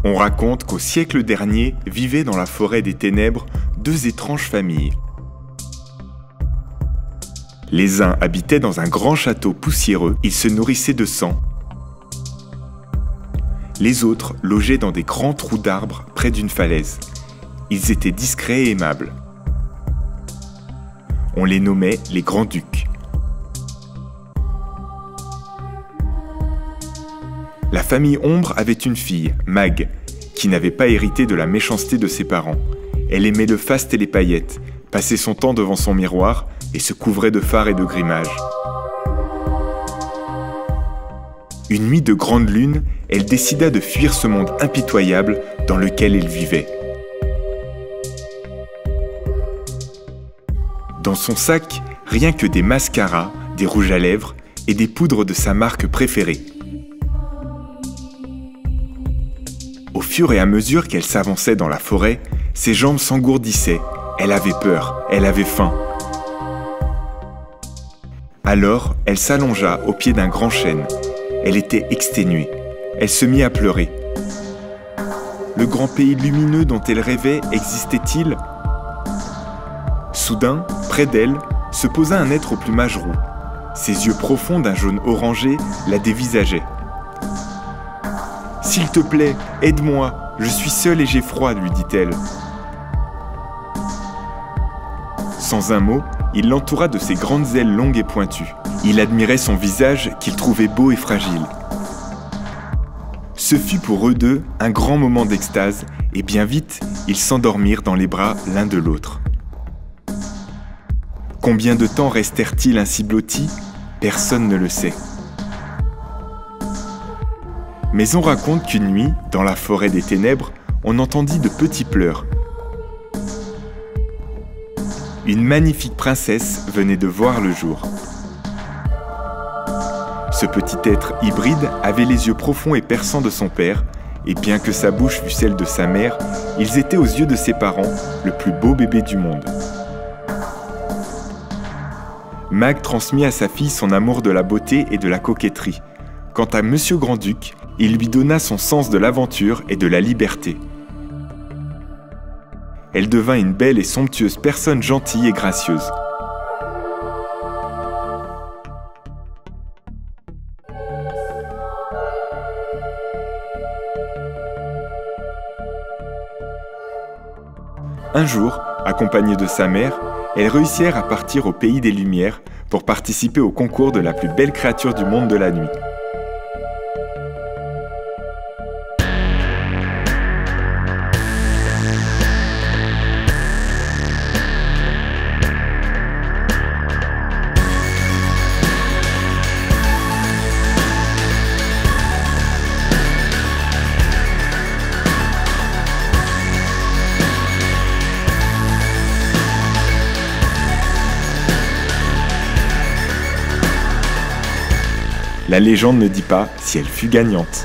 On raconte qu'au siècle dernier vivaient dans la forêt des ténèbres deux étranges familles. Les uns habitaient dans un grand château poussiéreux, ils se nourrissaient de sang. Les autres logeaient dans des grands trous d'arbres près d'une falaise. Ils étaient discrets et aimables. On les nommait les grands-ducs. La famille Ombre avait une fille, Mag, qui n'avait pas hérité de la méchanceté de ses parents. Elle aimait le faste et les paillettes, passait son temps devant son miroir et se couvrait de fard et de grimages. Une nuit de grande lune, elle décida de fuir ce monde impitoyable dans lequel elle vivait. Dans son sac, rien que des mascaras, des rouges à lèvres et des poudres de sa marque préférée. Au fur et à mesure qu'elle s'avançait dans la forêt, ses jambes s'engourdissaient, elle avait peur, elle avait faim. Alors, elle s'allongea au pied d'un grand chêne. Elle était exténuée, elle se mit à pleurer. Le grand pays lumineux dont elle rêvait existait-il ? Soudain, près d'elle, se posa un être au plumage roux. Ses yeux profonds d'un jaune orangé la dévisageaient. « S'il te plaît, aide-moi, je suis seule et j'ai froid, lui dit-elle. Sans un mot, il l'entoura de ses grandes ailes longues et pointues. Il admirait son visage qu'il trouvait beau et fragile. Ce fut pour eux deux un grand moment d'extase, et bien vite, ils s'endormirent dans les bras l'un de l'autre. Combien de temps restèrent-ils ainsi blottis ? Personne ne le sait. Mais on raconte qu'une nuit, dans la forêt des ténèbres, on entendit de petits pleurs. Une magnifique princesse venait de voir le jour. Ce petit être hybride avait les yeux profonds et perçants de son père, et bien que sa bouche fût celle de sa mère, ils étaient aux yeux de ses parents le plus beau bébé du monde. Mag transmit à sa fille son amour de la beauté et de la coquetterie. Quant à Monsieur Grand-Duc, il lui donna son sens de l'aventure et de la liberté. Elle devint une belle et somptueuse personne gentille et gracieuse. Un jour, accompagnée de sa mère, elles réussirent à partir au pays des Lumières pour participer au concours de la plus belle créature du monde de la nuit. La légende ne dit pas si elle fut gagnante.